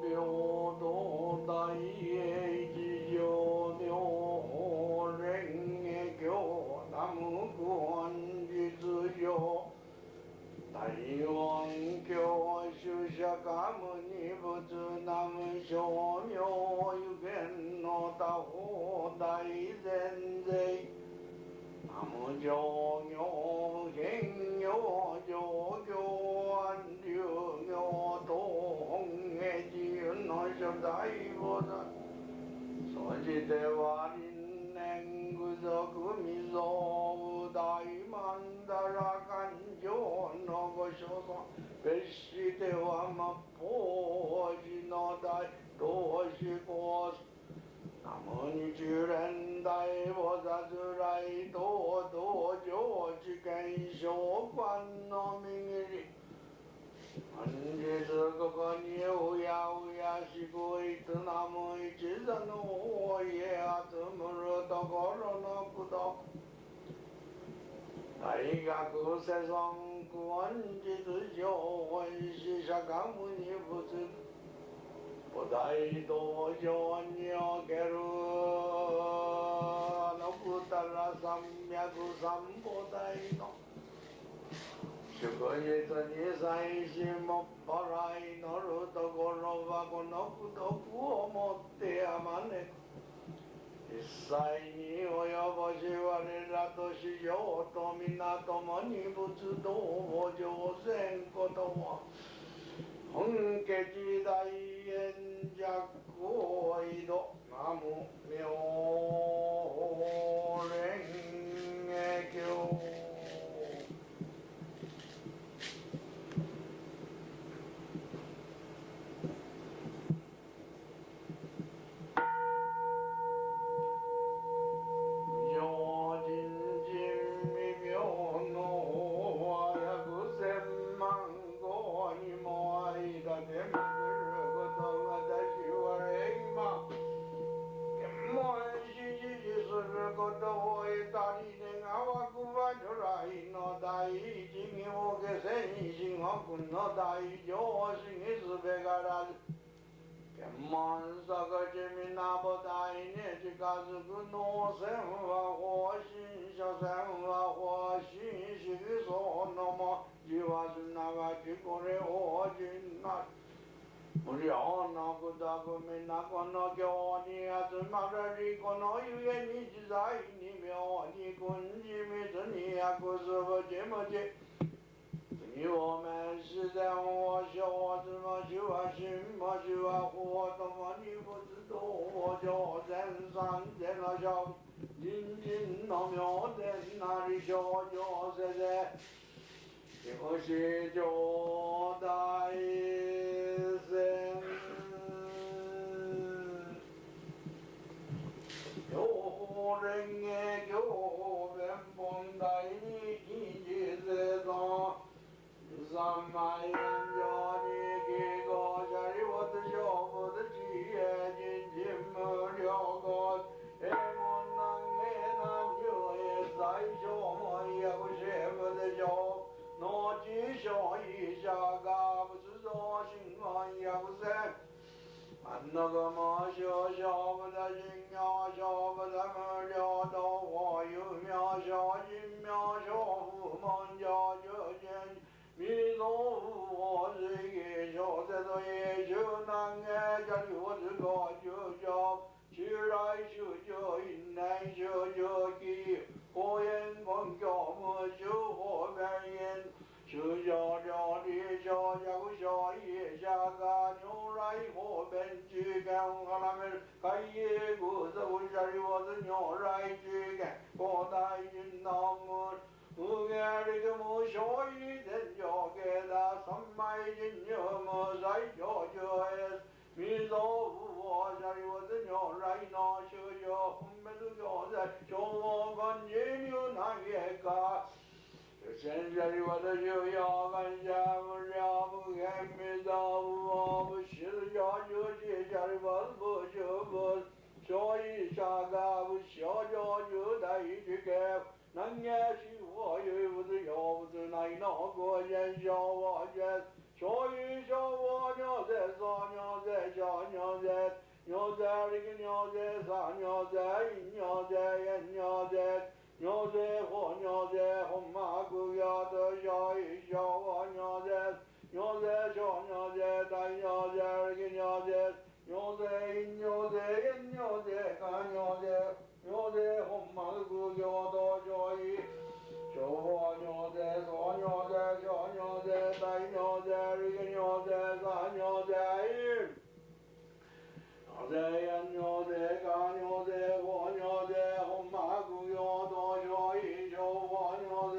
平等大英寺上妙蓮教南根実上大恩教主釈迦牟尼仏南正妙有限の他方大善税南無上行変行上行安流行東本へ自由の初代菩薩そしては輪廻具足未曾大曼荼羅漢上のご所存別しては末法寺の大同志コース南無日蓮大菩薩来東道上智見正観の右り本日ここにうやうやしごいつなむ一座の大家集むるところのくど大学世尊本日上恩師釈迦牟尼仏菩提道場における六たら三脈三菩提の祝日に祭しもっぱら祈るところはこの功徳をもってあまねく一切に及ぼし我らと師匠と皆共に仏道を上せんことは本家大円寂光度南無妙蓮教大一行下戦士国の大上司にすべからず検問作地皆母大に近づく能戦は方針所詮は方針色相のも自はすなわちこれ法人なる無料の功徳皆この経に集まりこのゆえに自在に妙に君自密に訳すぶちむち次を滅自然を生ずもしは真もしは法ともに仏道を上善三世の勝人人の妙善なり症状せぜよし上大善上蓮華経弁本大に一世尊三昧円上に記号者利仏勝仏知恵人人無量語英文南英南中英最小も訳せ仏上農地所医者が仏像神言訳せ安楽も少々不得信用少不得無料道法有名少人名少不門上十人弥陀佛水義小説一周南下者流子高中上襲来修正因内修正記公演根拠無修法弁因修正料理小役小医者が如来法弁知見を絡める海へ偶則者流子如来知見古代人の無下力無所以天上下だ三昧人入無最上上へ弥陀佛者流子如来の修行分別行在消防根人入難へか先者流子修行感謝無量無限弥陀佛不死者修持者流子不修不所以者が不少上十大知見南下西佛有仏有仏内の国人小我见 조이 조원 요새 소녀새 저녀새 요새리긴 요새 사녀새 인요새 옛요새 요새 혼요새 혼마구여도 조이 조원 요새 요새 저녀새 다녀새리긴 요새 요새 인요새 옛요새 가녀새 요새 혼마구여도 조이 조녀새 소녀새 저녀새 다녀새 리근녀새 사녀새 요새 연녀새 가녀새 고녀새 혼마구여도 조이 조녀새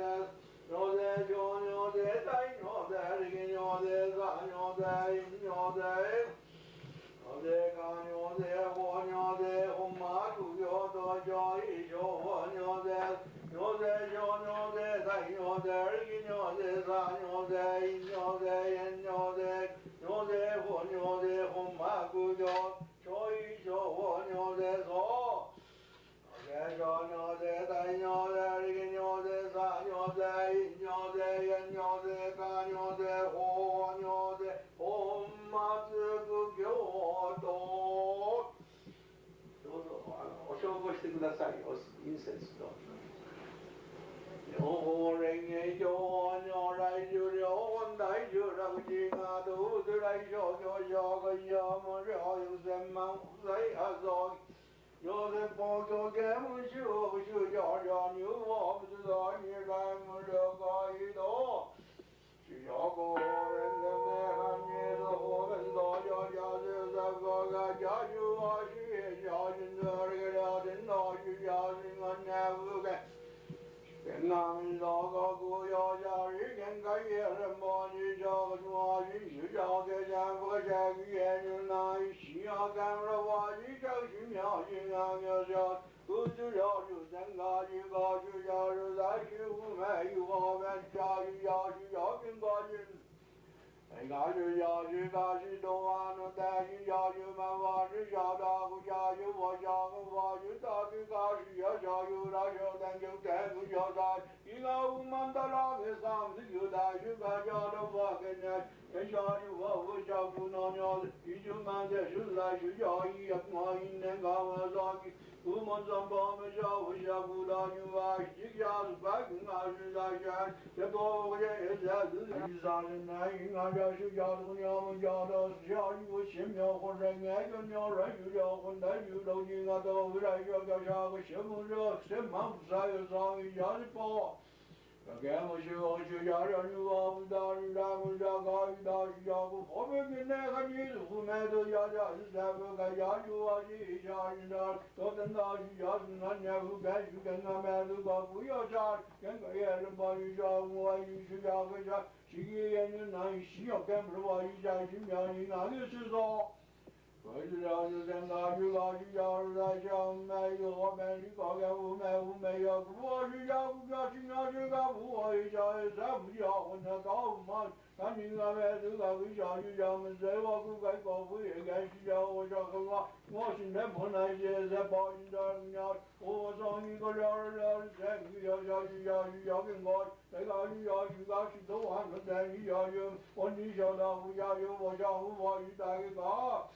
요새 저녀새 다녀새 리근녀새 사녀새 인녀새 요새 가녀새 고녀새 혼마구여도 조이 조녀새 요새 저녀새 다녀새 리근녀새 사녀새 인녀새 옛녀새 요새 혼녀새 혼마구여 조이 조녀새소 요새 저녀새 다녀새 리근녀새 사녀새 인녀새 옛녀새 가녀새 혼녀새 혼마구여도 お消防してください。インセンスと。法蓮華経如来寿量本大寿楽寺がどうず来少々少個少無量有千万不在阿僧有的佛教给无修不修教教牛我不知道你来无这个一道需要个人的内涵你是我们道教家是这个家修啊需要人这个了真道需要人安难不该天道个古要下日天开业人把你找个抓去去找个家不下个业就那需要干了我你找去庙去啊个叫不知道就三个去个去要是再去五没有我们家去要去要跟个人哎个去要去个去都啊那带去要去慢慢去要到不要去我要个我去到去个去要叫有那小单就带不叫他一个五万的那个上次有带去个叫的我跟人跟下去我叫不那鸟子一九万的是来去要一我一年搞我上去我们上班们下午下不到你话一家子白跟俺是在选这多我也是一上人来应俺这是家头鸟们家头是下雨我新苗或者爱个鸟人有了混的有了你俺都回来要个下个什么热什么不晒有上一家的包给我说学家人有我们大人咱们这个遇到需要不后面跟那个女的后面都要家是三个个家有啊一家人的都等到需要是俺家不该去跟俺们都个不要家跟个也是把你家我一需要个家是个眼睛难需要跟不是我一家去苗你哪里是说我知道是真的，去搞去要是在想买个我们去搞个五买要我去要不要去要去搞不我一下三不要我那搞嘛，赶紧俺们这个为啥去要么在我不该搞不也该去要我说个我现在不那些在保险上要我上一个了三个要跟我这个要去搞去都完了再你要有我你晓得不要有我想我一带个搞。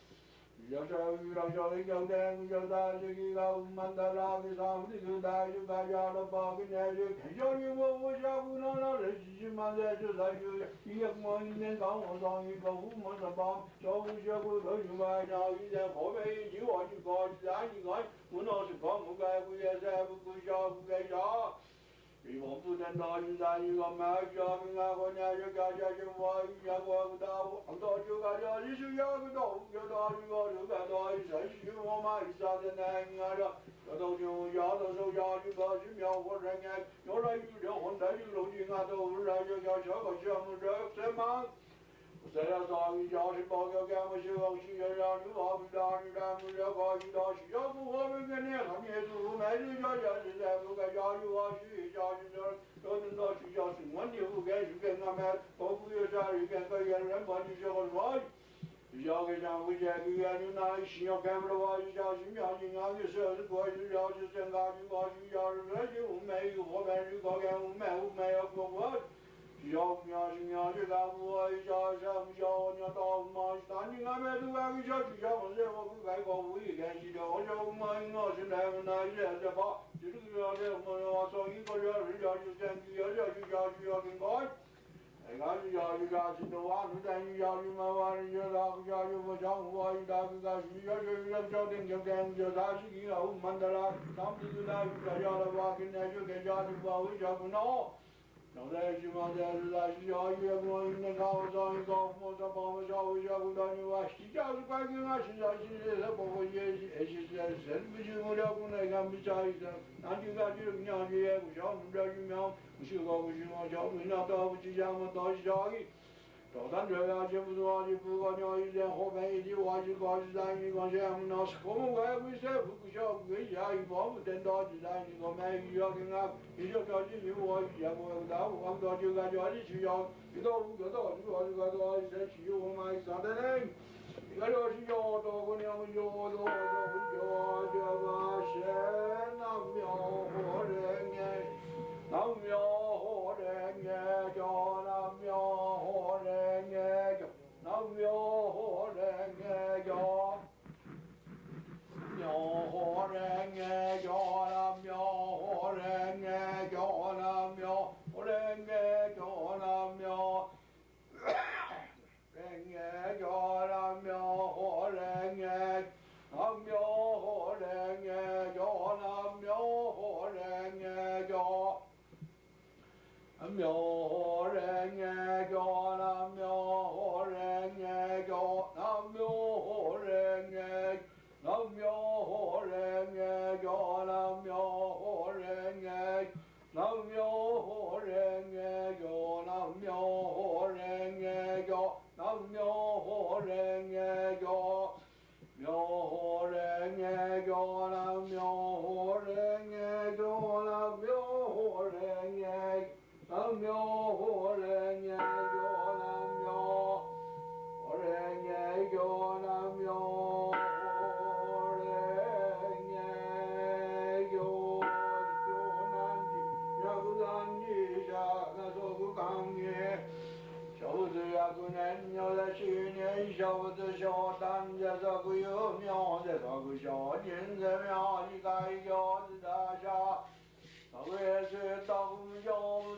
要是遇到小的小的小的这个我们的那个上这个大就大家的把个年就看小的我下不能让人起码在这才就一我一年刚我上一个五毛的帮小五小五都就买上一年后面一句话就搞三一个不能是搞不该不也在不小不该小。希望不能到现在一个买小平安过年就感谢幸福一年过不到很多就感觉你是要个到要到一个就感到一生希望嘛一下子难啊着要到就要到手下一个是苗或人家要来有了混在有了你啊都是来就要小个项目这什么虽然说一家是报告给我们希望需要让你我们大人咱们这个遇到需要不我们跟你他们也是每日家家是在不该家里我需要家里这能到需要生活的不该是跟俺们包括有啥人跟个人把你说说要给咱们这个原因那需要干不了话一下是要你俺的社是过去要是增加的话需要是这就没有我们这个干我们要过过小苗是苗这个我小小小鸟到嘛，但你俺们都俺个小区小房子，我不该搞无意间去的，我小嘛我是来不来人这把，就是个要的我要说一个人要去选举要跟搞。俺是要去干是的话，你等于要去嘛话，你就那个要去我讲我一大个干是要去要小点就干就啥事情啊，我们的啦，咱们就那个要的话，跟那就跟家里话会讲不孬。နောက်တဲ့ဒီမှာကြာလာရှိရောရေပေါ်နေကောင်းဆောင်ကောင်းဖို့တော့ပေါ်ကြောက်ရောက်တော့ညဝရှိကြလို့ကိုင်းကရှိရရှိတဲ့ပေါ်ကိုရေးရှိအရှိတဲ့ဇန်မီမလို့ကိုနေကမချာရတဲ့နာဒီကဒီညောင်းရဲ့ကိုရောက်လို့ယူမြောင်းမရှိကောင်းမရှိမောကြောက်နေတော့ကြည့်ရမတော့ရှိရောတော်တန်ရရချင်းဘုရားဒီဘုရားညောင်းရဲ့ဟောပဲဒီဝါရှိကောင်းတိုင်းဒီကောင်းရဲ့မနောစကုံဝဲဝိစေဘုရားဝေးရာဤဘောတဲ့တော်ဒီတိုင်းဒီကောမဲရောကငါဒီရောတော်ကြီးဒီဝါရဘောဒါဝါတော်ကြီးကကြော်ကြီးချီရောဒီတော့ဒီတော့ဒီတော့ဆက်ချီရောမိုင်းစားတဲ့ဒီကတော့ရှိရောတော်ကိုညောင်းရောတော်ရောကြပါရှေနာမြောဟောရဲငယ်နာမြောဟောရဲငယ်ကြောနာမြောဟောရဲငယ်ကြောနာမြောဟောရဲငယ်ကြောမြောဟောရဲငယ်ကြောနာမြောဟောရဲငယ်ကြောနာမြောဟောရဲငယ်ကြောနာမြောရဲငယ်ကြောနာမြောဟောရဲငယ်နာမြောဟောရဲငယ်ကြောနာမြောဟောရဲငယ်ကြောမြောရငယ်ကြောနာမြောရငယ်ကြောနာမြောရငယ်နာမြောရငယ်ကြောနာမြောရငယ်နာမြောရငယ်ကြောနာမြောရငယ်ကြောနာမြောရငယ်ကြောမြောရငယ်ကြောနာမြောရငယ်ကြောနာမြောရငယ်နာမြောဟောရငယ်ယောနာမြောဟောရငယ်ယောနာမြောဟောရငယ်ယောယောနန္တိယောဂန္တိရှာကသောဘုကံယေ小子呀，姑娘，鸟在去年小子小蛋家这个有苗在这个小金在苗里盖小子大厦。那个是当小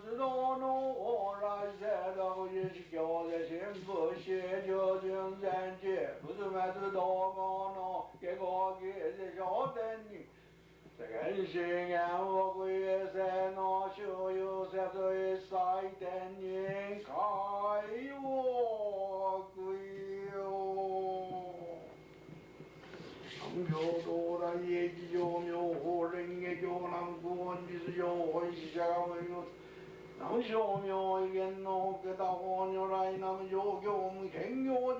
子多弄我来在那个也是叫在幸福些就正在接，不是买是多高呢，给个给是小等你。这个是俺我归在那就有在这晒等你开我归哟。有多的业绩有没有活人也有难过，你是有回下没有？那么小苗一个那个大花鸟来，那么有给我们看有完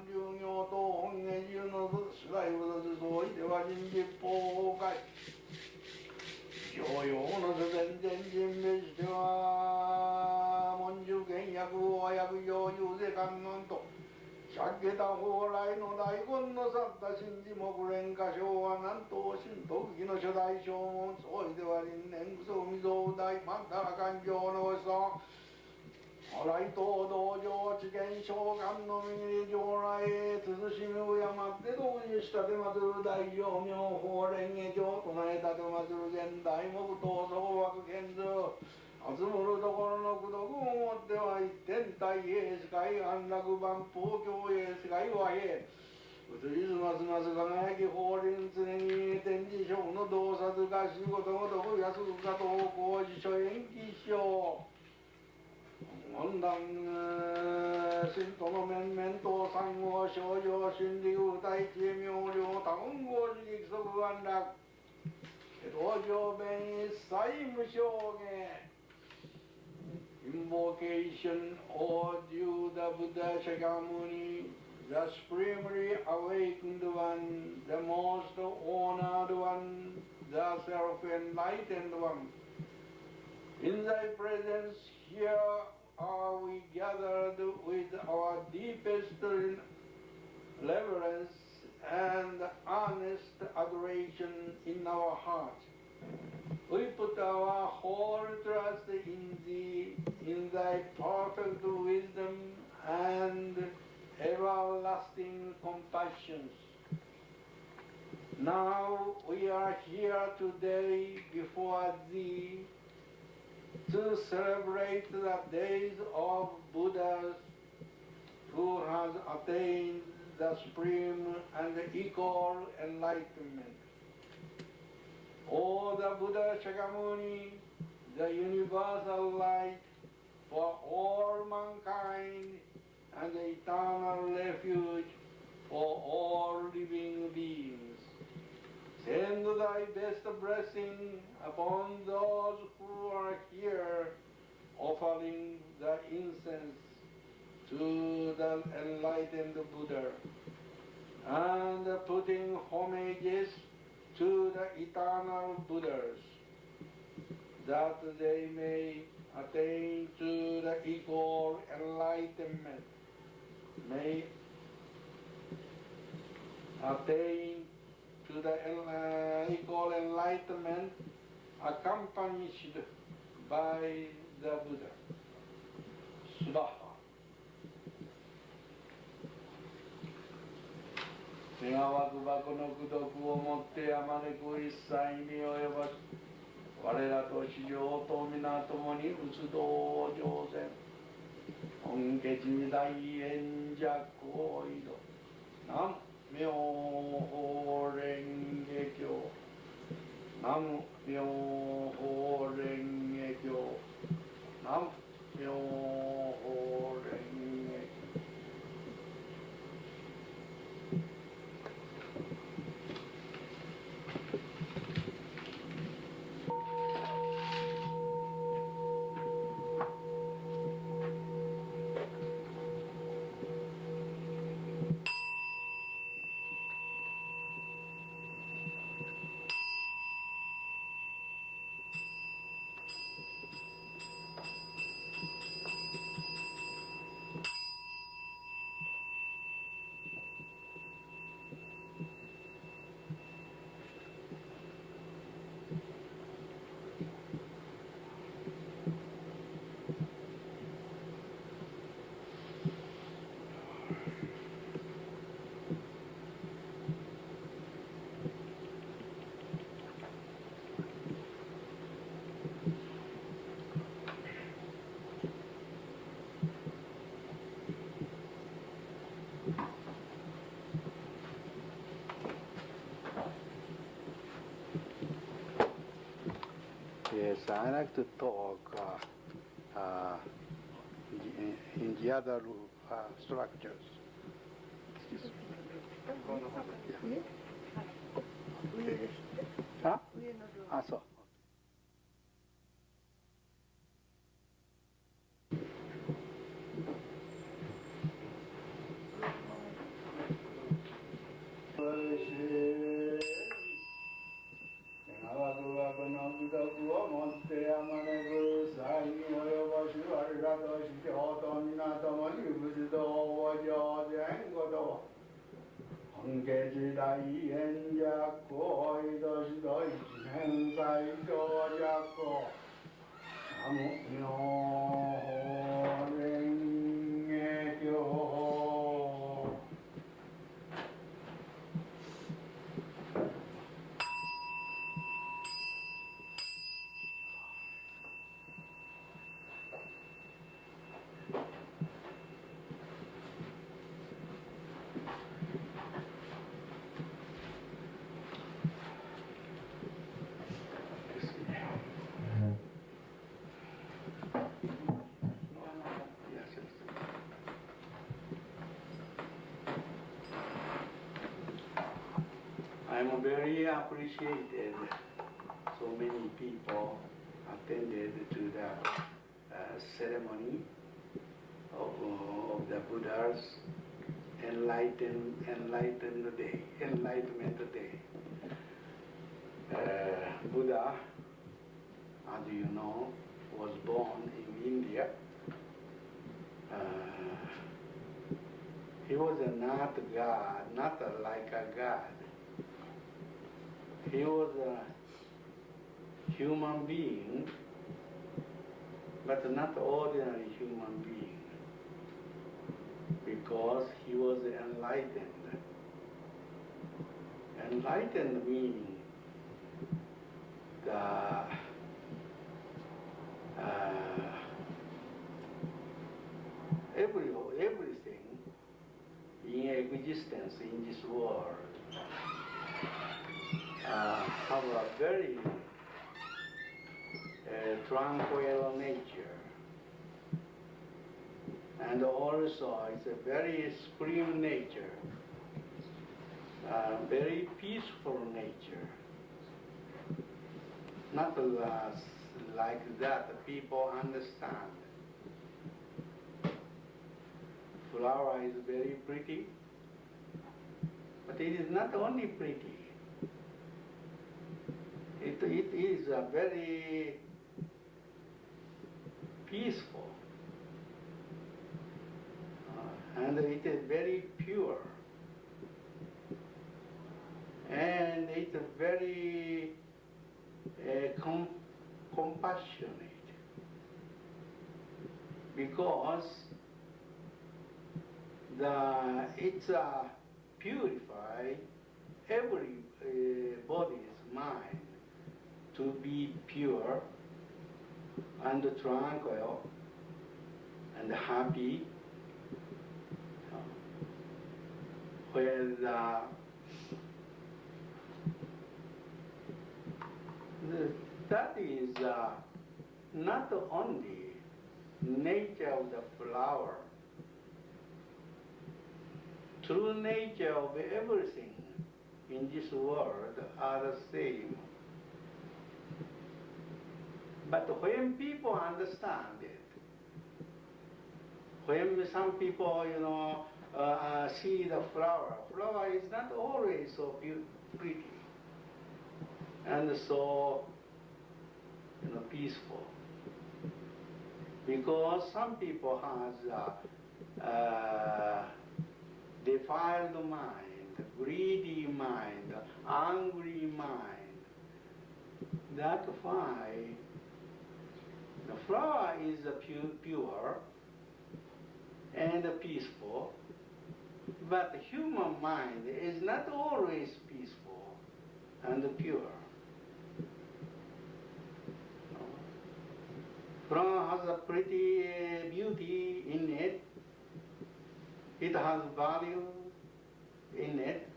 就有多个有那是来不是说一点话人家不该，有那是真没事啊，我就跟呀个有这刚刚多。작게다 호라이노 다이곤노 산다 신지 모구랭가 쇼와난 또 신도 기노 쇼다이 쇼몬 소이데와린 냉구소미소 다이 만다라 간교노서 호라이 도도조 지겐 쇼감노미니 조라이 드스시미우야 맞대도 시타데마드 다이 요묘 호랭에조 도나에 다데마드 겐다이 모구 도소와그 겐즈あずもるところのくどく思ってはい天体へ世界安楽万法教へ世界和平移りずますます輝き法輪常に天地上の洞察が仕事ごとく安くかと工事所延期しよう温暖信徒の面々と三号少女心理具体知妙量多言語自力即安楽道場弁一切無償言Invocation of the Buddha Shakyamuni, the supremely awakened one, the most honored one, the self-enlightened one. In thy presence here are we gathered with our deepest reverence and honest adoration in our heart. We put our whole trust in thee, in thy perfect wisdom and everlasting compassions. Now we are here today before thee to celebrate the days of Buddhas who has attained the supreme and equal enlightenment. O the Buddha Shakyamuni, the universal light for all mankind and the eternal refuge for all living beings. Send thy best blessing upon those who are here offering the incense to the enlightened Buddha and putting homages to the eternal Buddhas, that they may attain to the equal enlightenment, may attain to the equal enlightenment accompanied by the Buddha. Svaha. 願わくばこの功徳をもってあまねく一切に及ばし、我らと四条と皆共に仏道上善、本家時大円寂光井戸、南無妙法蓮華経、南無妙法蓮華経、南無妙法蓮華経。Yes, I like to talk in the other structures. Huh? Ah, so. I'm very appreciated. So many people attended to the ceremony of the Buddha's enlightenment day. Buddha, as you know, was born in India. He was not God, not like a God. He was human being, but not ordinary human being, because he was enlightened. Enlightened meaning the everything in existence in this world have a very tranquil nature, and also it's a very supreme nature, very peaceful nature. Not like that people understand. Flower is very pretty, but it is not only pretty. It is a very peaceful, and it is very pure, and it's very compassionate, because it's purify everybody's mind to be pure and tranquil and happy, where that is not only nature of the flower. True nature of everything in this world are the same. But when people understand it, when some people, see the flower is not always so pretty and so, peaceful. Because some people has defiled mind, greedy mind, angry mind. That's why the flower is pure and peaceful, but the human mind is not always peaceful and pure. Flower has a pretty beauty in it. It has value in it.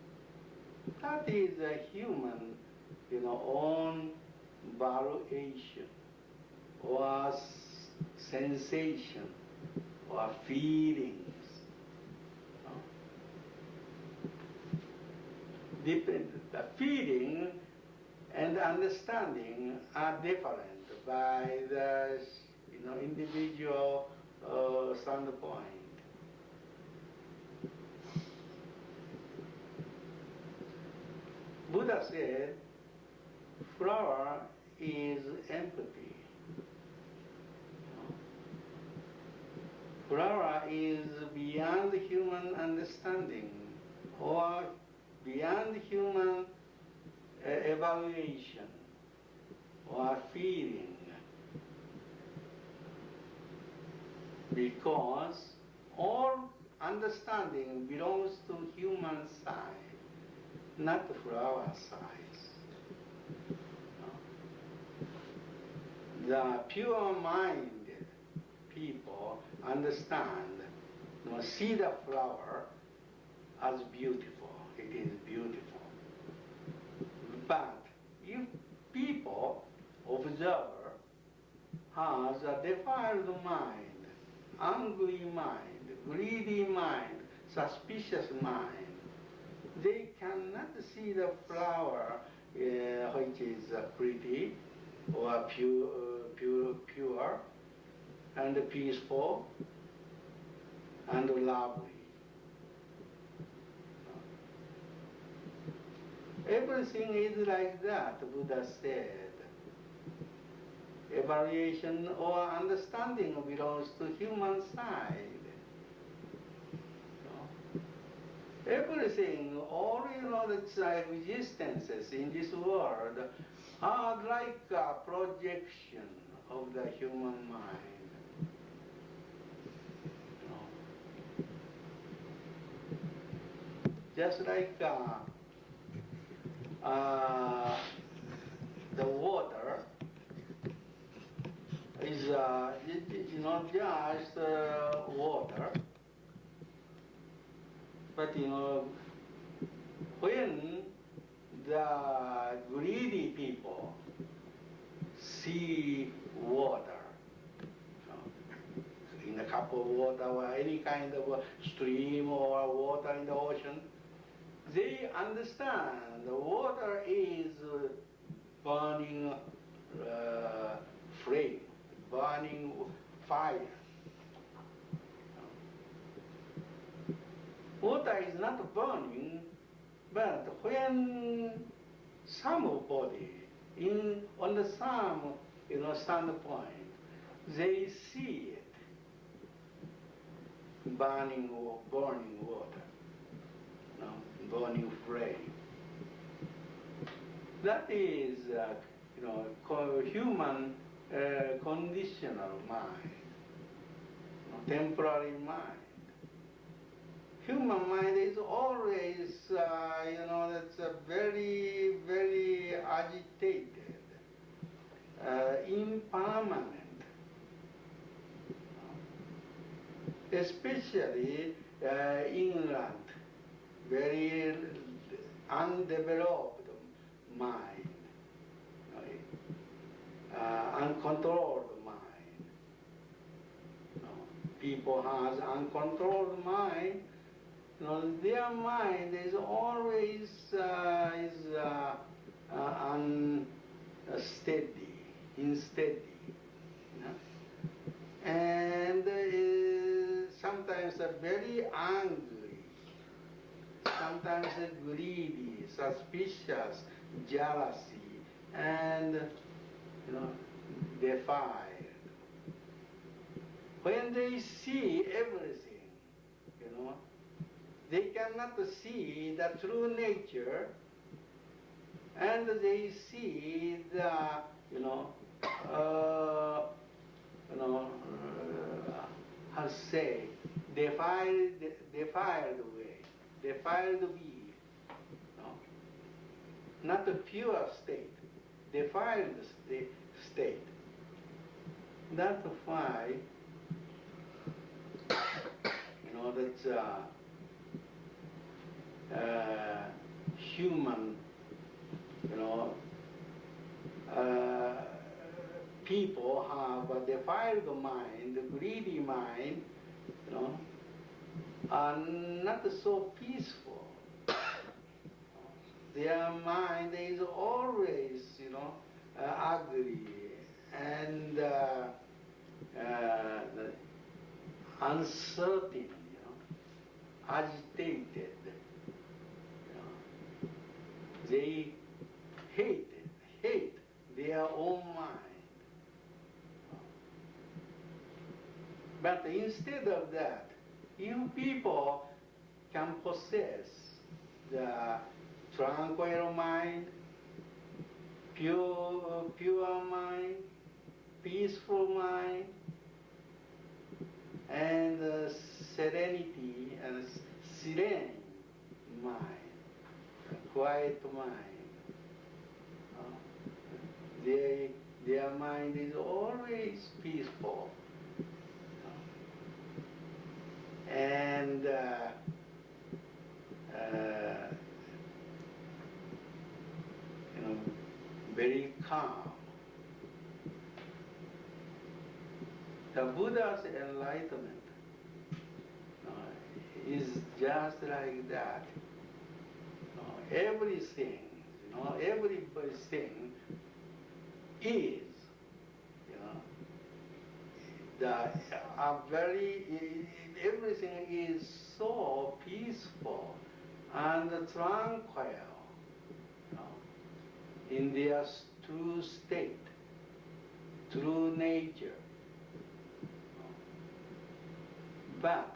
That is a human, own valuation or sensation or feelings. The feeling and understanding are different by the individual standpoint. Buddha said, flower is empty. Flower is beyond human understanding or beyond human evaluation or feeling, because all understanding belongs to human side, not the flower size. The pure-minded people understand, see the flower as beautiful. It is beautiful. But if people, observer, has a defiled mind, angry mind, greedy mind, suspicious mind, they cannot see the flower which is pretty or pure and peaceful and lovely. Everything is like that, Buddha said. Evaluation or understanding belongs to human side. Everything, all its existences in this world are like a projection of the human mind. You know. Just like the water is, not just water, but when the greedy people see water, in a cup of water or any kind of a stream or water in the ocean, they understand the water is burning flame, burning fire. Water is not burning, but when somebody on the standpoint, they see it burning water, burning flame. That is, human conditional mind, temporary mind. Human mind is always, that's very, very agitated, impermanent. Especially England, very undeveloped mind, uncontrolled mind. People has uncontrolled mind. Their mind is always unsteady, unsteady, and sometimes very angry, sometimes greedy, suspicious, jealousy, and defied. When they see everything, they cannot see the true nature, and they see the, how to say, defiled way, defiled being, not a pure state, defiled state. That's why, that's human, people have a defiled mind, greedy mind, are not so peaceful. Their mind is always, ugly and uncertain, agitated. They hate their own mind. But instead of that, you people can possess the tranquil mind, pure mind, peaceful mind, and serenity and serene mind, quiet mind. Their mind is always peaceful. And very calm. The Buddha's enlightenment is just like that. Everything, everything is, everything is so peaceful and tranquil in their true state, true nature. But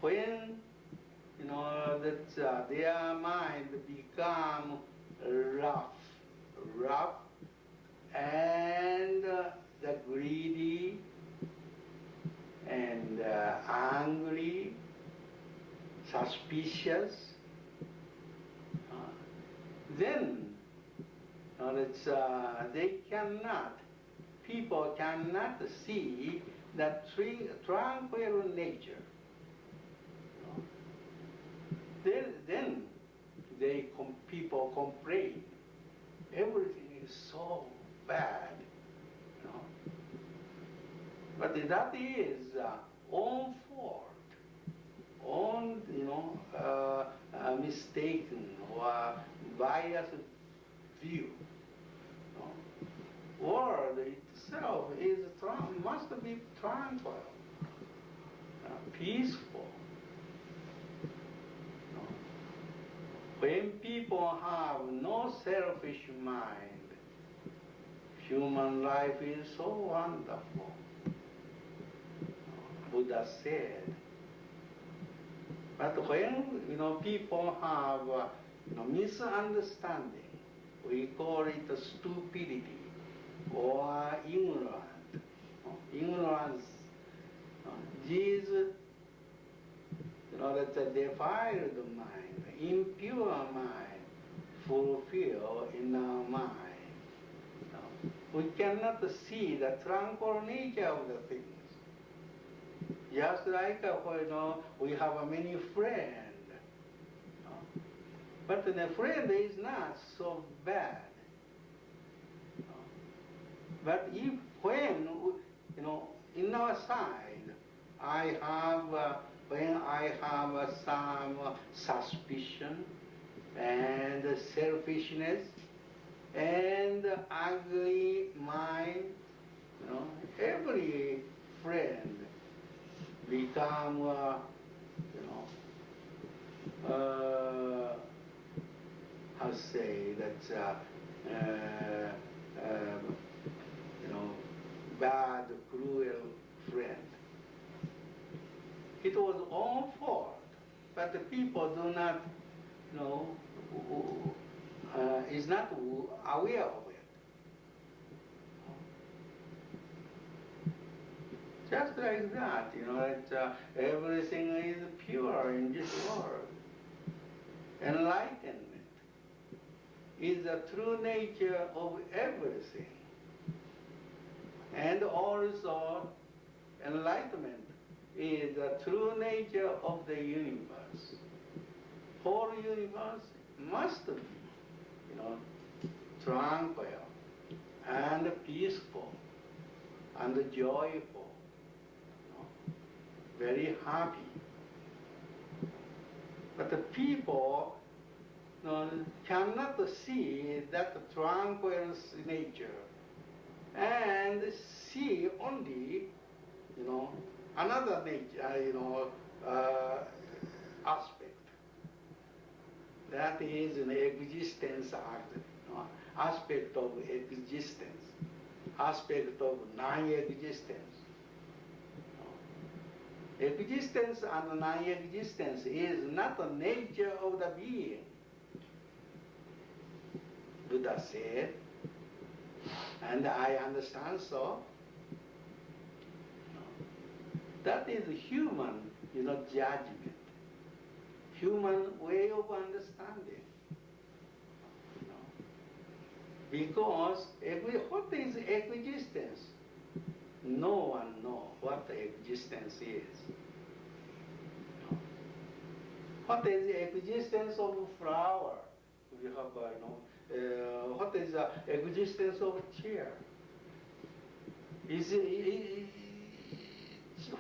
when their mind become rough, rough, and the greedy, and angry, suspicious, then they cannot, people cannot see that tranquil nature. Then people complain. Everything is so bad. But that is own fault, own mistaken or biased view. World itself must be tranquil, peaceful. When people have no selfish mind, human life is so wonderful. Buddha said. But when people have misunderstanding, we call it stupidity or ignorance. These that's a defiled mind, impure mind, fulfill in our mind. We cannot see the tranquil nature of the things. Just like we have many friends, but the friend is not so bad. But if when in our side, when I have some suspicion and selfishness and ugly mind, every friend become, how to say that, bad, cruel friend. It was all fault, but the people do not, is not aware of it. Just like that, that everything is pure in this world. Enlightenment is the true nature of everything. And also, enlightenment is the true nature of the universe. Whole universe must be, tranquil and peaceful and joyful, very happy. But the people cannot see that tranquil nature and see only, another nature, aspect. That is an existence aspect of existence, aspect of non-existence. Existence and non-existence is not the nature of the being. Buddha said, and I understand so. That is human, judgment, human way of understanding. Because what is existence? No one knows what the existence is. What is the existence of a flower? We have, what is the existence of a chair?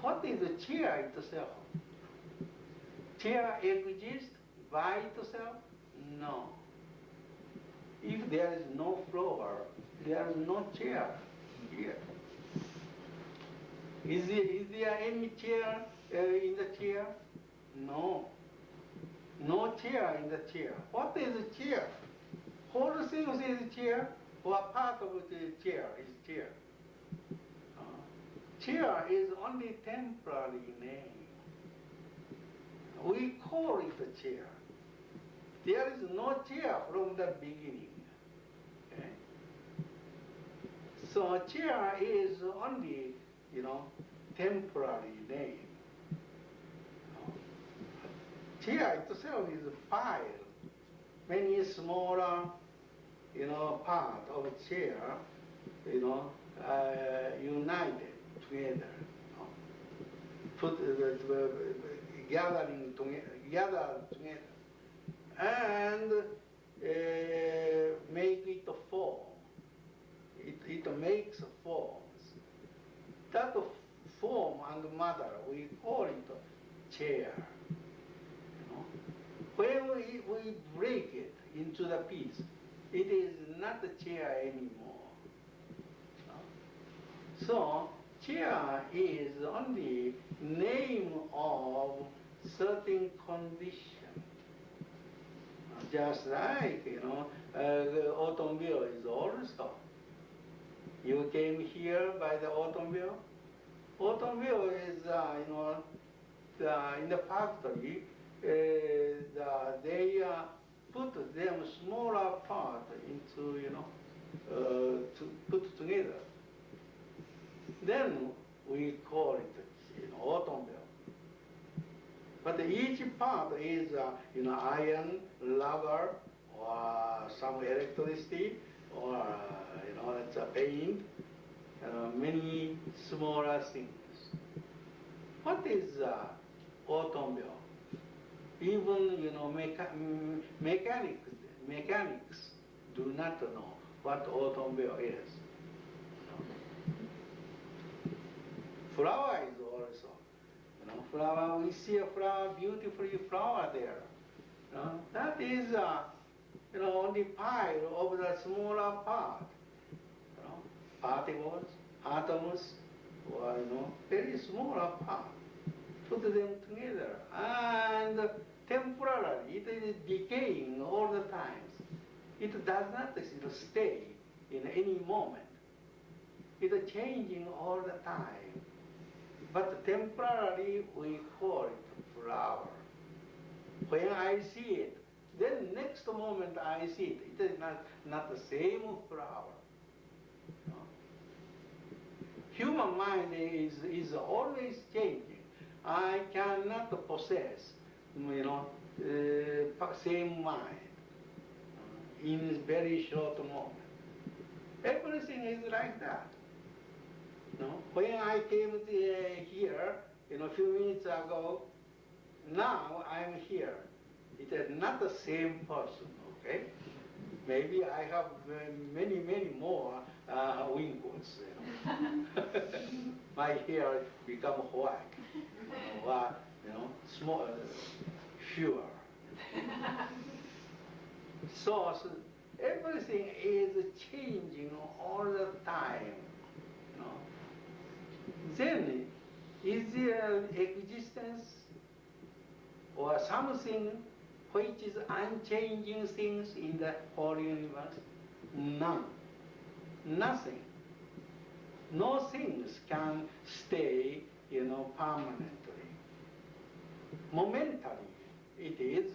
What is the chair itself? Chair exists by itself? No. If there is no flower, there is no chair here. Is there any chair in the chair? No. No chair in the chair. What is a chair? Whole thing is chair, or part of the chair is chair. Chair is only temporary name. We call it a chair. there is no chair from the beginning. Okay? So chair is only, temporary name. Chair itself is a file. Many smaller, part of chair, united together. Put gathering together, and make it a form. It makes forms. That form and matter, we call it chair. When we break it into the piece, it is not a chair anymore. So chair is only name of certain condition. Just like, the automobile is also. You came here by the automobile. Automobile is, in the factory, they put them smaller part into, to put together. Then we call it, automobile. But each part is, iron, rubber, or some electricity, or, it's a paint, many smaller things. What is automobile? Even, mechanics do not know what automobile is. Flower is also. Flower, we see a flower, beautifully flower there. That is, only pile of the smaller part. Particles, atoms, or, very smaller part. Put them together, and temporarily it is decaying all the time. It does not stay in any moment. It is changing all the time. But temporarily we call it flower. When I see it, then next moment I see it. It is not the same flower. Human mind is always changing. I cannot possess, same mind in very short moment. Everything is like that. When I came here, a few minutes ago, now I'm here. It is not the same person, okay? Maybe I have many more wrinkles. My hair become white, or, small, fewer. So everything is changing all the time. Then, is there existence or something which is unchanging things in the whole universe? None. Nothing. No things can stay, permanently. Momentarily, it is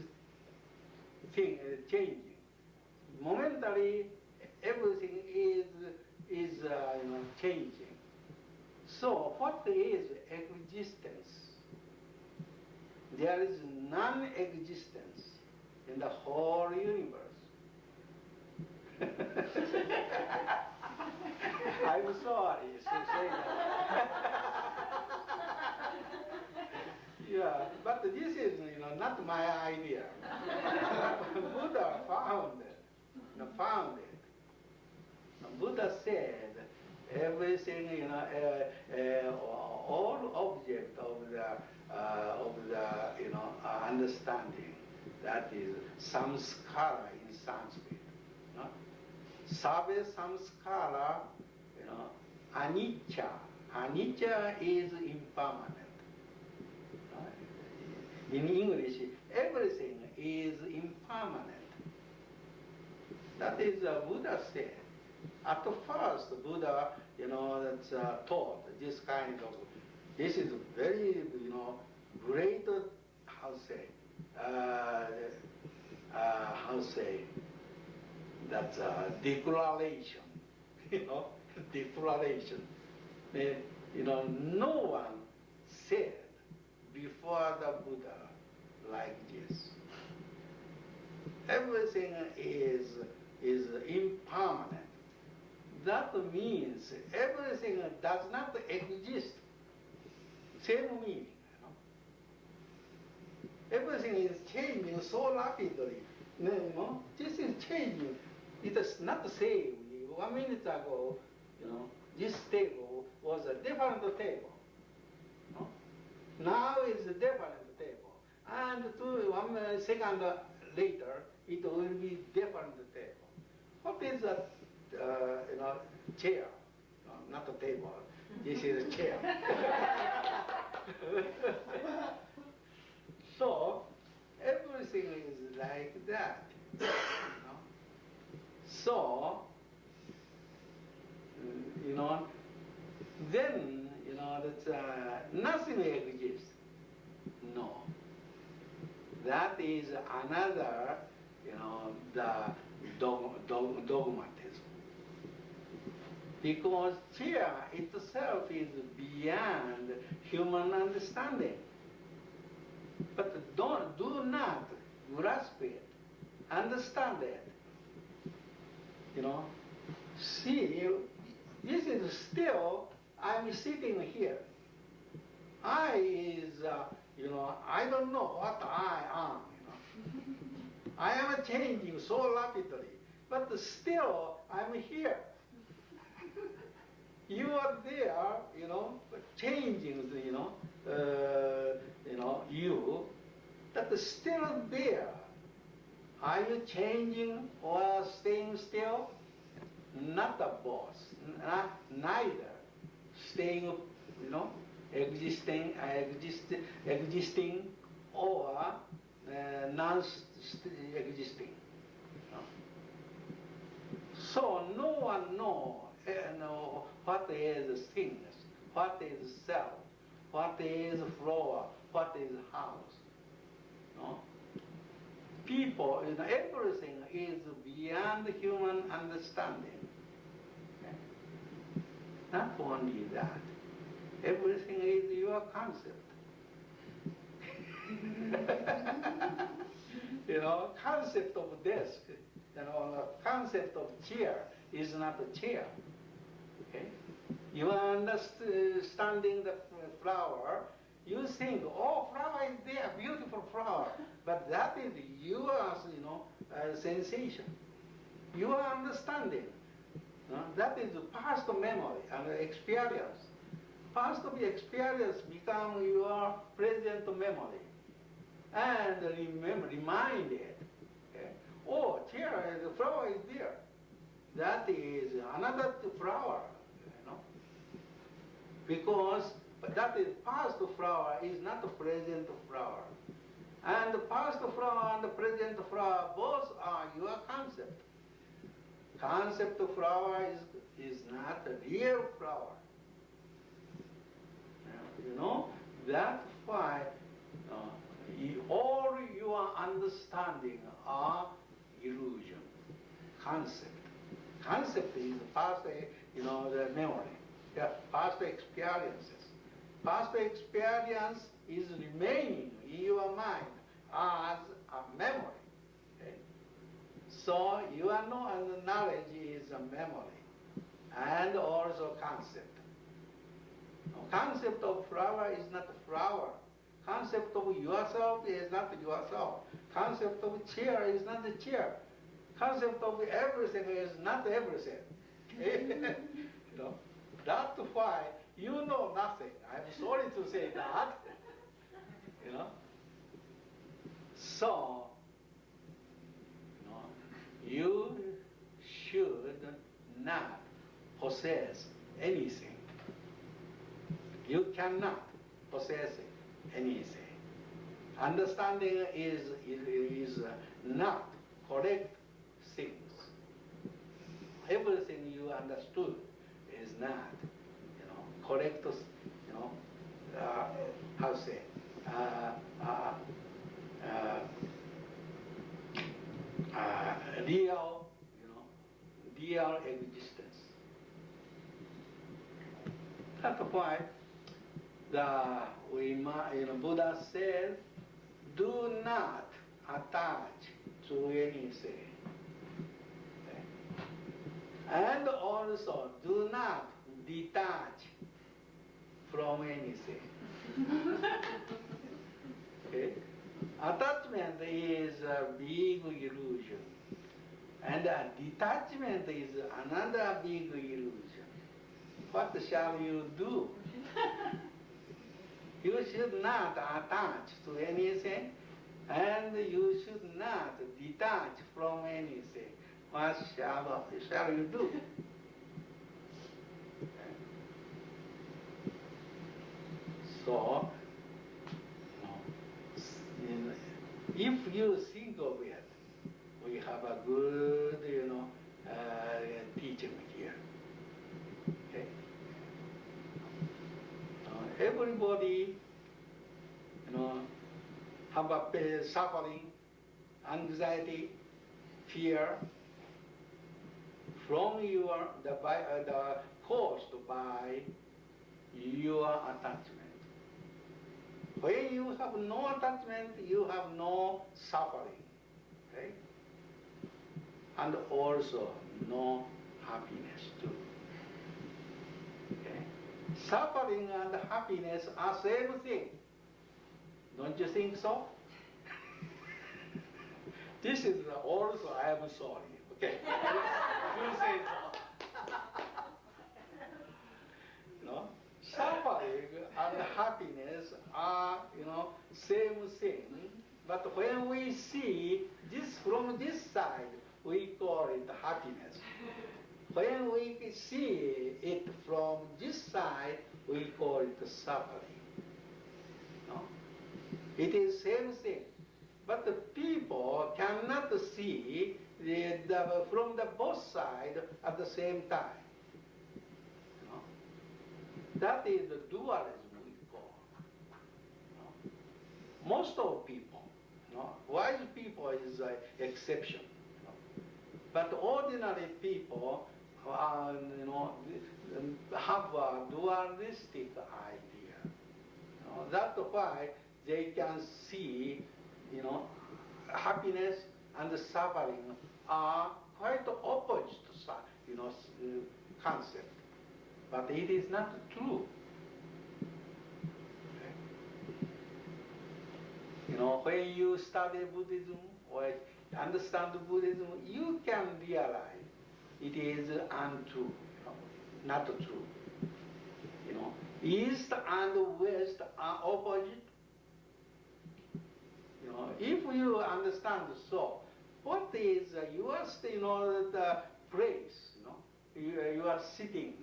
changing. Momentarily, everything is changing. So, what is existence? There is non-existence in the whole universe. I'm sorry to say that. Yeah, but this is, not my idea. Buddha found it. Buddha said everything, all object of the understanding, that is samskara in Sanskrit. Sabe samskara, anicca. Anicca is impermanent. In English, everything is impermanent. That is Buddha said. At first, Buddha, that's taught this kind of. This is very, great. How to say? how to say, that's a declaration, declaration. No one said before the Buddha like this. Everything is impermanent. That means everything does not exist. Same meaning. Everything is changing so rapidly. This is changing. It is not the same. 1 minute ago, this table was a different table. Now it's a different table. And 1 second later, it will be different table. What is a chair? No, not a table. This is a chair. So everything is like that. So then that nothing exists. No. That is another, the dogmatism. Because chair itself is beyond human understanding. But do not grasp it, understand it. See, this is still, I'm sitting here. I is, I don't know what I am. I am changing so rapidly, but still I'm here. You are there, changing, you, that is still there. Are you changing or staying still? Not the both. Neither. Staying, existing or non-existing. So no one knows what is things, what is self, what is floor, what is house. People, everything is beyond human understanding. Okay? Not only that, everything is your concept. Concept of desk, concept of chair is not a chair. Okay? You are understanding the flower. You think, oh, flower is there, beautiful flower. But that is your, sensation. Your understanding. That is past memory and experience. Past experience become your present memory. And remind it. Okay? Oh, chair, the flower is there. That is another flower. Because that is past flower is not the present flower. And the past flower and the present flower both are your concept. Concept of flower is not a real flower. That's why all your understanding are illusion, concept. Concept is past, the memory. Yeah, past experiences. Past experience is remaining in your mind as a memory. Okay? So your knowledge is a memory and also concept. Concept of flower is not flower. Concept of yourself is not yourself. Concept of chair is not the chair. Concept of everything is not everything. That's why you know nothing. I'm sorry to say that. So, you should not possess anything. You cannot possess anything. Understanding is not correct things. Everything you understood is not, correct, how to say, why Buddha said, do not attach to anything. Okay? And also, do not detach from anything. Okay? Attachment is a big illusion. And detachment is another big illusion. What shall you do? You should not attach to anything, and you should not detach from anything. What shall you do? So, if you think of it, we have a good, teaching here. Okay? Everybody, have a suffering, anxiety, fear from the caused by your attachment. When you have no attachment, you have no suffering. Okay? And also no happiness too. Okay? Suffering and happiness are same thing. Don't you think so? This is also, I am sorry. Okay? You say so. No? Suffering and happiness are, same thing. But when we see this from this side, we call it happiness. When we see it from this side, we call it suffering. No? It is same thing. But the people cannot see from the both sides at the same time. No? That is the dualism we call. No? Most of people, wise people is an exception. But ordinary people, have a dualistic idea. That's why they can see, happiness and suffering are quite opposite, concept. But it is not true. Okay? When you study Buddhism or understand Buddhism, you can realize it is untrue, not true. East and West are opposite. If you understand so, what is your the place, you are sitting,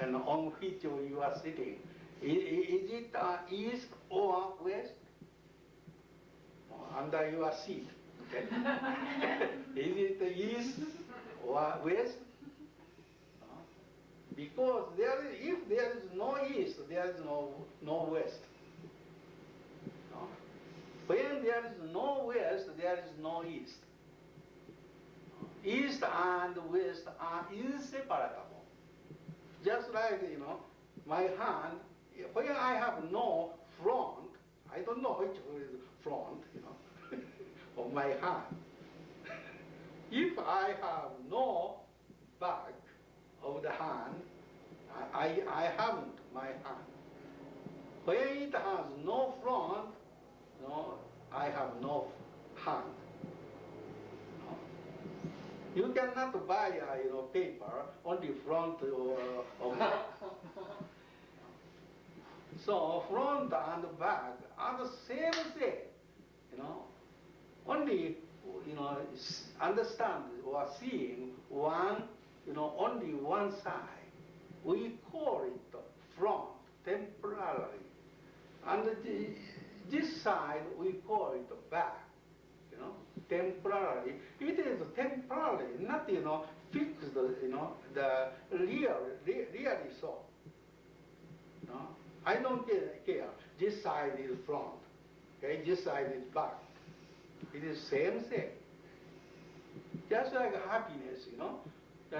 and on which you are sitting, is it east or west? Under your seat. Okay? Is it the east or west? Because if there is no east, there is no west. When there is no west, there is no east. East and west are inseparable. Just like, my hand, when I have no front, I don't know which is front, of my hand. If I have no back of the hand, I haven't my hand. When it has no front, I have no hand. You cannot buy paper on the front of back. So front and back are the same thing. Only understand or seeing one, only one side. We call it front temporarily, and this side we call it back. Temporarily. It is temporary, not fixed. The really so. I don't care. This side is front. Okay, this side is back. It is same thing. Just like happiness,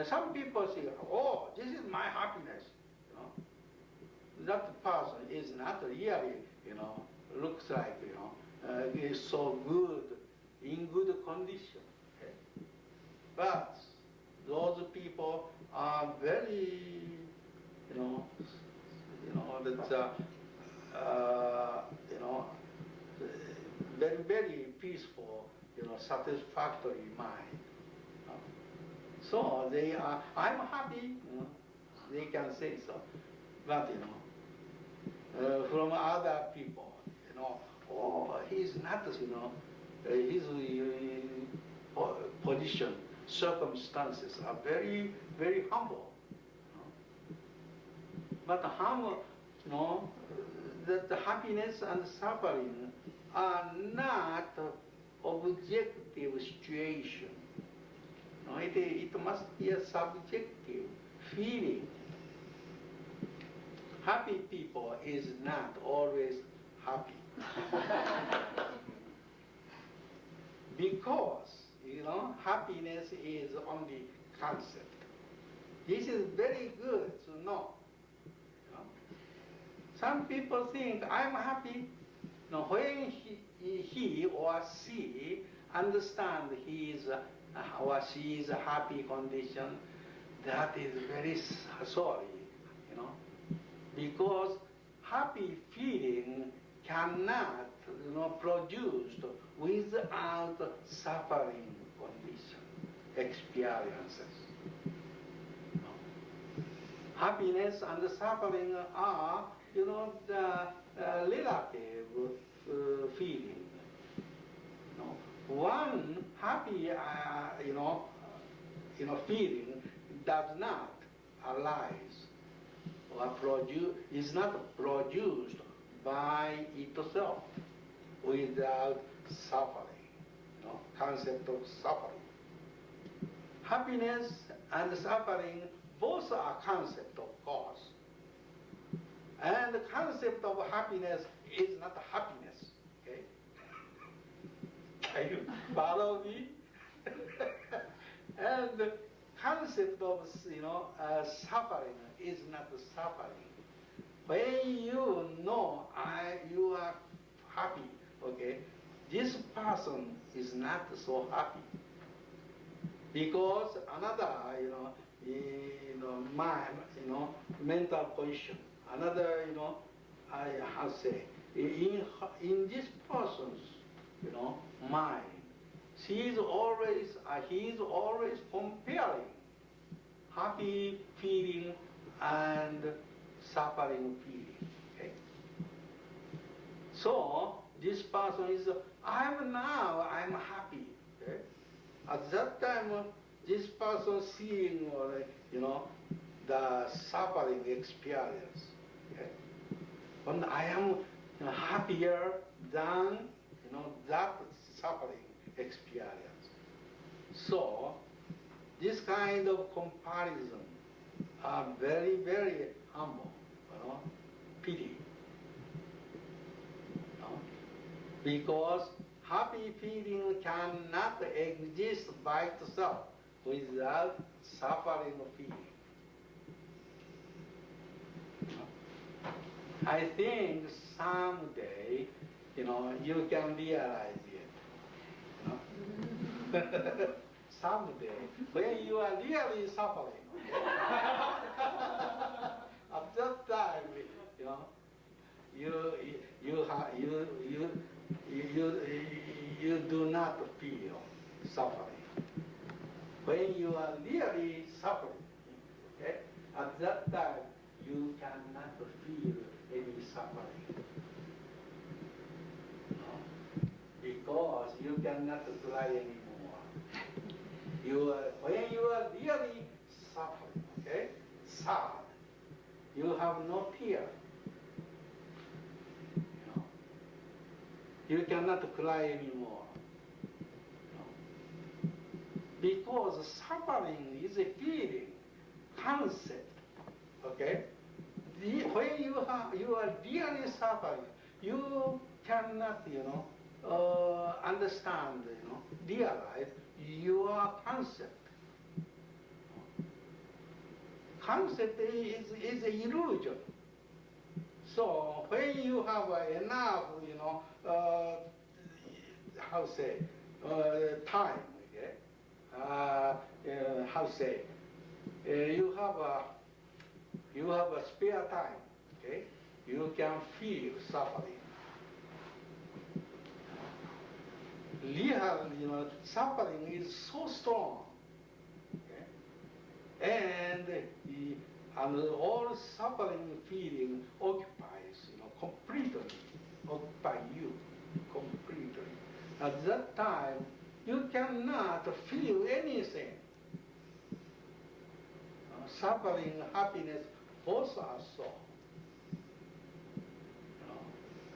some people say, oh, this is my happiness. You know, that person is not really, looks like, is so good, in good condition. Okay? But those people are very, that, very, very peaceful, satisfactory mind. So they are, I'm happy, they can say so. But, from other people, oh, he's not, his position, circumstances are very, very humble. But humble, that the happiness and suffering are not objective situation. It must be a subjective feeling. Happy people is not always happy. Because, happiness is only concept. This is very good to know. Some people think, I'm happy. When he or she understand his or she is a happy condition, that is very sorry, because happy feeling cannot, produced without suffering condition, experiences. Happiness and suffering are, the relative feeling. One happy, feeling does not arise or is not produced by itself without suffering. Concept of suffering. Happiness and suffering both are concept, of course. And the concept of happiness is not happiness. Okay? Can you follow me? And the concept of suffering is not suffering. When you know you are happy, okay, this person is not so happy because another, mind, mental position, another, I have to say, in this person's, mind, he is always comparing happy feeling and suffering feeling. Okay? So this person is, I'm happy. Okay? At that time, this person seeing, the suffering experience. Okay? When I am happier than, that suffering experience. So, this kind of comparison are very, very humble, pity. Because happy feeling cannot exist by itself without suffering feeling. I think someday, you can realize it. Someday, when you are really suffering, at that time, you do not feel suffering. When you are really suffering, okay, at that time you cannot feel any suffering. Because you cannot cry anymore. When you are really suffering, okay, sad, you have no tear. You cannot cry anymore. Because suffering is a feeling, concept. Okay? When you are really suffering, you cannot, understand, realize your concept. concept is an illusion. So when you have enough, how say, time, okay? How say, you have a spare time, okay? You can feel suffering. Real, suffering is so strong, okay? And all suffering feeling occupies, completely, occupy you completely. At that time, you cannot feel anything. Suffering, happiness, both are so.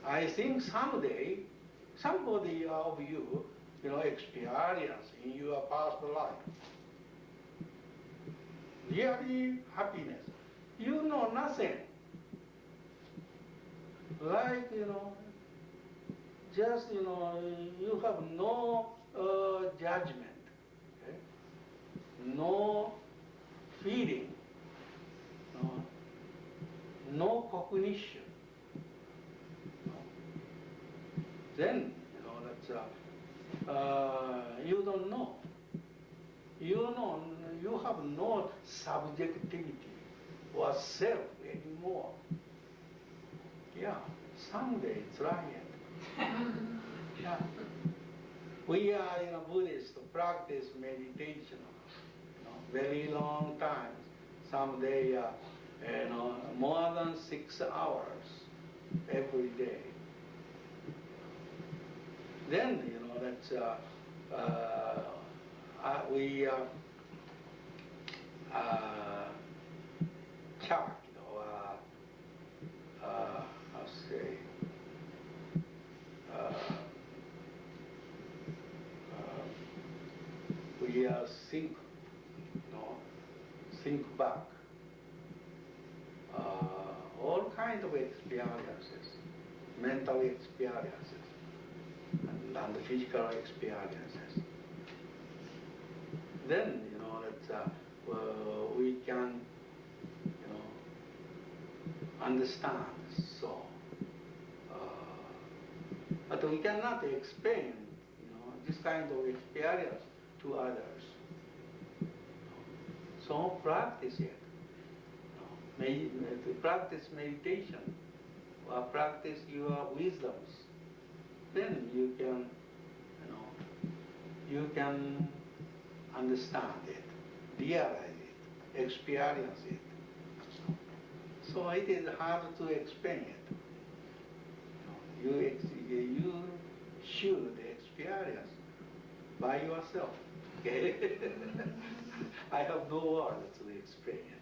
I think someday, somebody of you, experience in your past life, really happiness. You know nothing. Like, just, you have no judgment, okay? No feeling, no cognition. Then, you don't know. You have no subjectivity or self anymore. Yeah, someday try it. Yeah. We are Buddhists practice meditation, very long time. Someday, more than 6 hours every day. Then, we check, how say, we think back, all kinds of experiences, mental experiences, and physical experiences. Then, we can, understand. So, but we cannot explain, this kind of experience to others. So practice it. Practice meditation, or practice your wisdoms. Then you can understand it, realize it, experience it. So it is hard to explain it. You should experience by yourself. Okay? I have no words to explain it.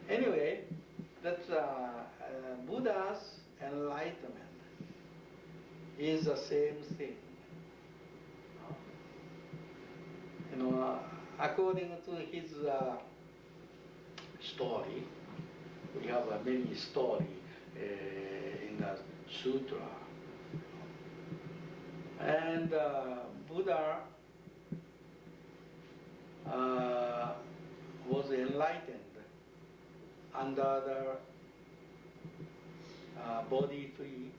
Anyway, that's Buddha's enlightenment is the same thing. According to his story, we have many stories in the sutra. And Buddha was enlightened under the Bodhi tree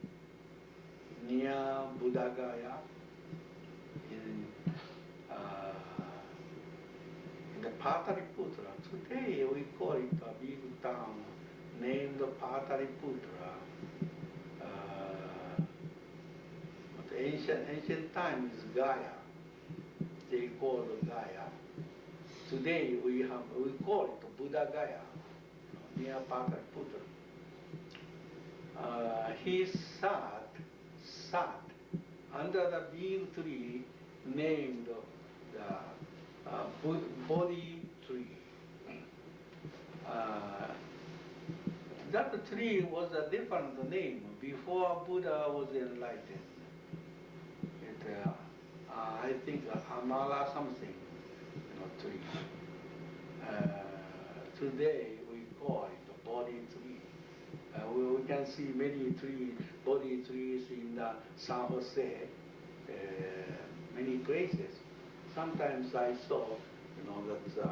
near Buddha Gaya in the Pataliputra. Today we call it a big town named Pataliputra. But ancient time is Gaya. They call it Gaya. Today we call it Buddha Gaya, near Pataliputra. He sat under the big tree named the Bodhi tree. That tree was a different name before Buddha was enlightened. I think Amala something, tree. Today we call it Bodhi tree. We can see many Bodhi trees in the San Jose, many places. Sometimes I saw, that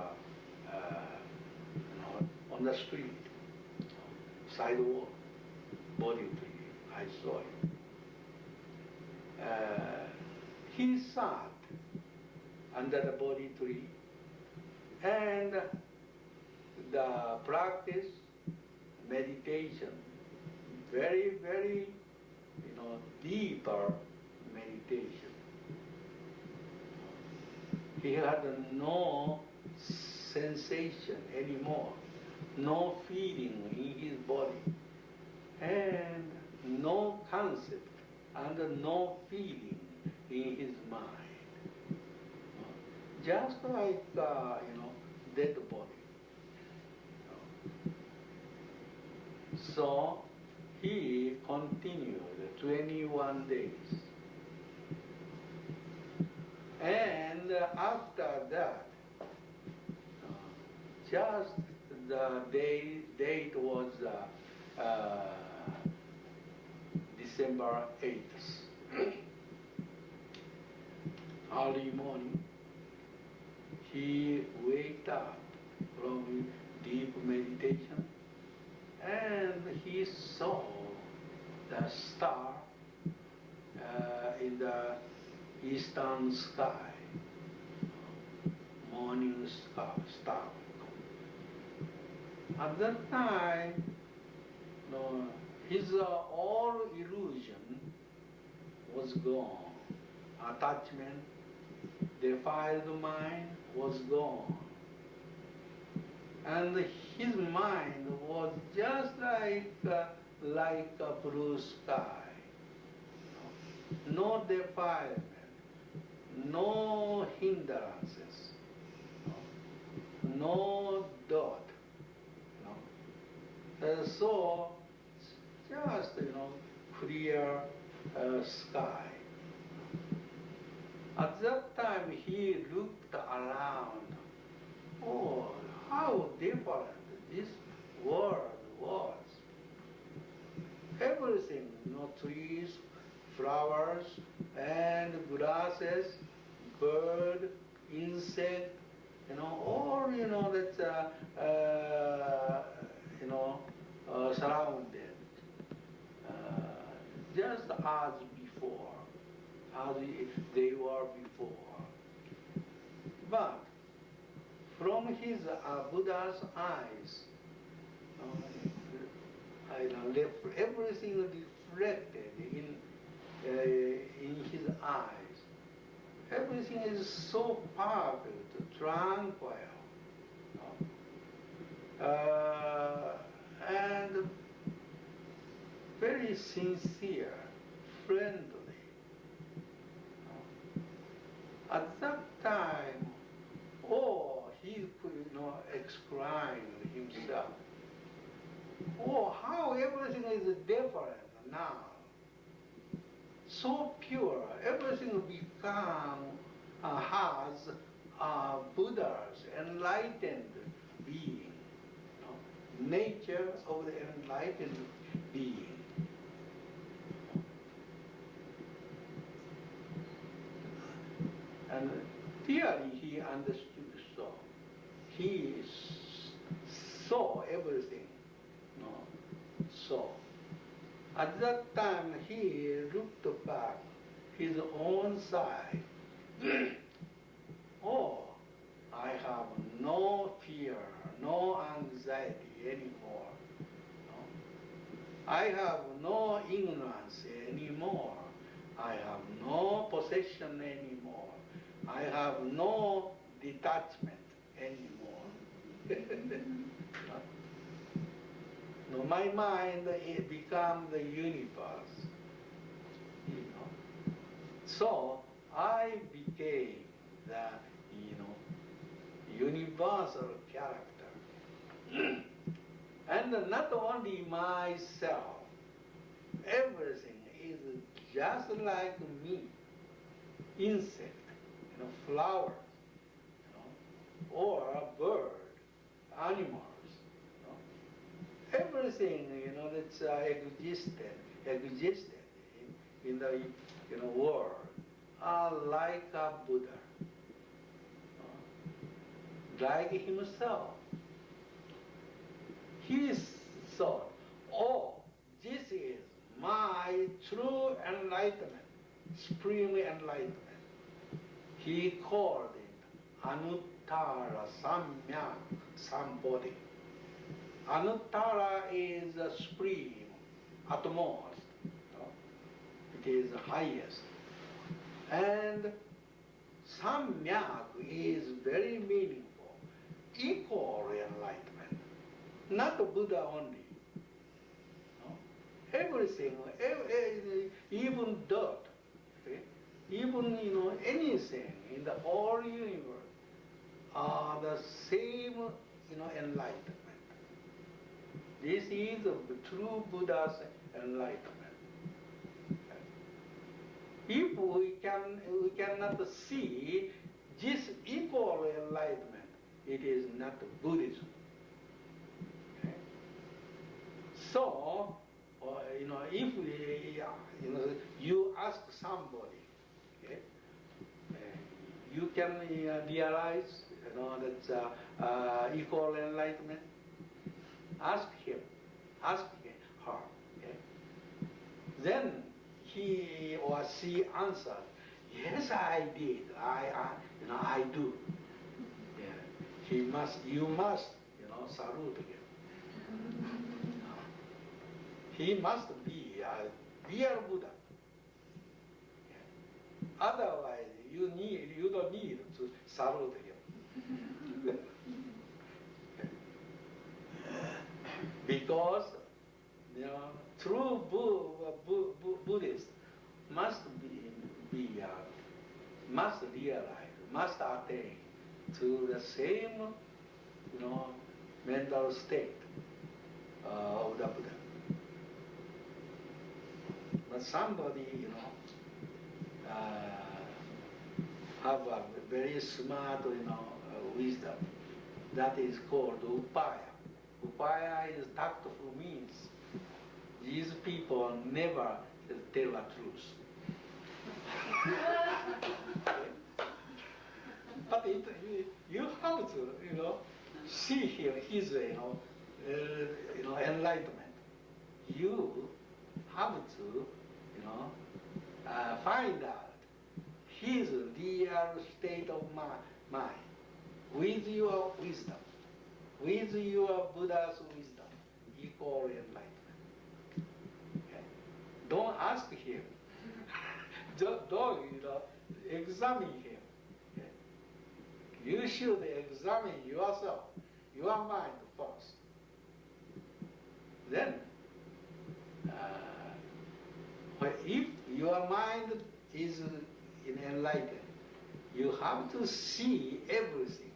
on the street, sidewalk, body tree. I saw it. He sat under the body tree and the practice meditation, very, very, deeper meditation. He had no sensation anymore, no feeling in his body, and no concept and no feeling in his mind. Just like, dead body. So he continued 21 days. And after that, just the date was December 8th. Early morning, he waked up from deep meditation and he saw the star in the eastern sky, morning star. At that time, his all illusion was gone. Attachment, defiled mind was gone. And his mind was just like a blue sky. No defilement, no hindrances, no dot. So, just, clear sky. At that time, he looked around. Oh, how different this world was. Everything, trees, flowers, and grasses, bird, insect, all, that's, surrounded, just as before, as they were before. But from his Buddha's eyes, everything reflected in his eyes. Everything is so perfect, tranquil, and very sincere, friendly. At that time, he could exclaim himself, oh, how everything is different now. So pure, everything has Buddha's enlightened being, nature of the enlightened being. And clearly he understood so. He saw everything. So, at that time he looked back his own side. Oh, I have no fear, no anxiety anymore. I have no ignorance anymore. I have no possession anymore. I have no detachment anymore. My mind, it becomes the universe. So I became the, universal character. And not only myself, everything is just like me. Insect, flowers, or a bird, animals. Everything, that's existed in the world are like a Buddha, like himself. he thought, oh, this is my true enlightenment, supreme enlightenment. He called it Anuttara Samyak Sambodhi. Anuttara is the supreme, utmost. It is the highest. And Samyak is very meaningful, equal enlightenment, not the Buddha only. Everything, even dirt, okay? Even anything in the whole universe are the same enlightenment. This is the true Buddha's enlightenment. If we cannot see this equal enlightenment, it is not Buddhism. Okay? So, if you ask somebody, okay, you can realize that equal enlightenment. Ask him, ask her. Okay? Then he or she answered, yes, I did. I do. Yeah. You must, salute him. He must be a real Buddha. Yeah. Otherwise, you don't need to salute him. Because true Buddhist must must realize, must attain to the same mental state of the Buddha. But somebody have a very smart wisdom that is called upaya. Upaya is tactful means. These people never tell the truth. But you have to, see his, enlightenment. You have to, find out his real state of mind with your wisdom. With your Buddha's wisdom, equal enlightenment. Okay? Don't ask him. Don't examine him. Okay? You should examine yourself, your mind first. Then, if your mind is enlightened, you have to see everything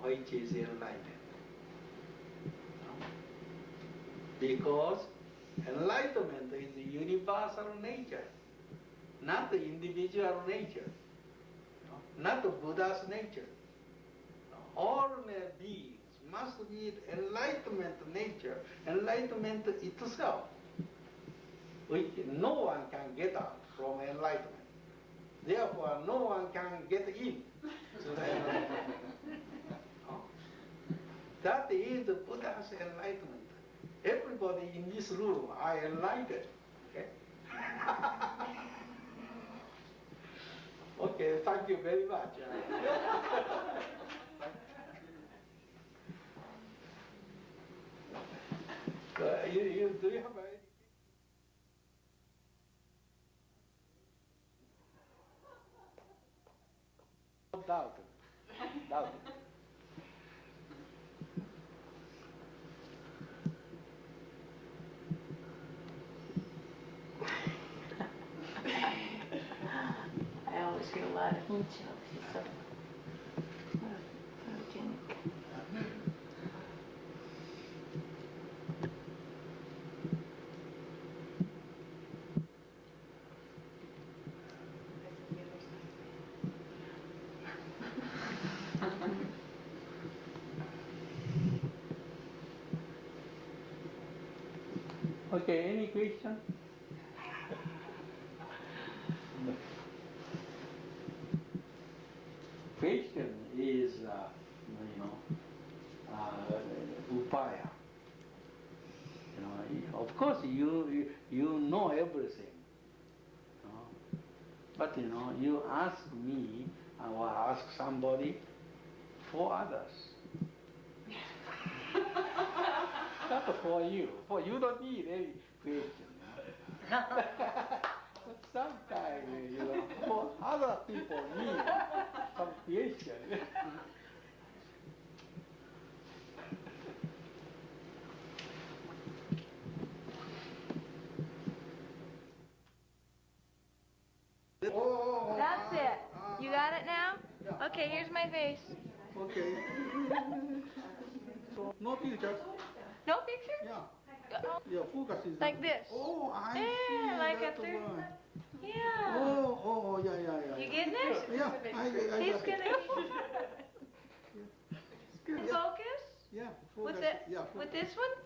which is enlightened. Because enlightenment is universal nature, not the individual nature, not the Buddha's nature. All beings must be enlightenment nature, enlightenment itself, which no one can get out from enlightenment. Therefore, no one can get in to the enlightenment. That is the Buddha's enlightenment. Everybody in this room are enlightened. Okay? Okay, thank you very much. Do you have any? Doubt. I always get a lot of heat chills. She's so photogenic. Okay, any question? Question is, upaya. Of course, you know everything. But you ask me or ask somebody for others. Not for you. For you don't need any question. But sometimes, for other people need some question. That's it. You got it now? Okay, here's my face. Okay. So, no pictures? No picture? Yeah. Oh, Yeah, focus is like this. Oh, I Yeah, see. like That's a third. one. Yeah. Oh, yeah. You getting it? Yeah, I He's got it. gonna Good, yeah. focus? Yeah, With focus. it? Yeah, With focus. this one?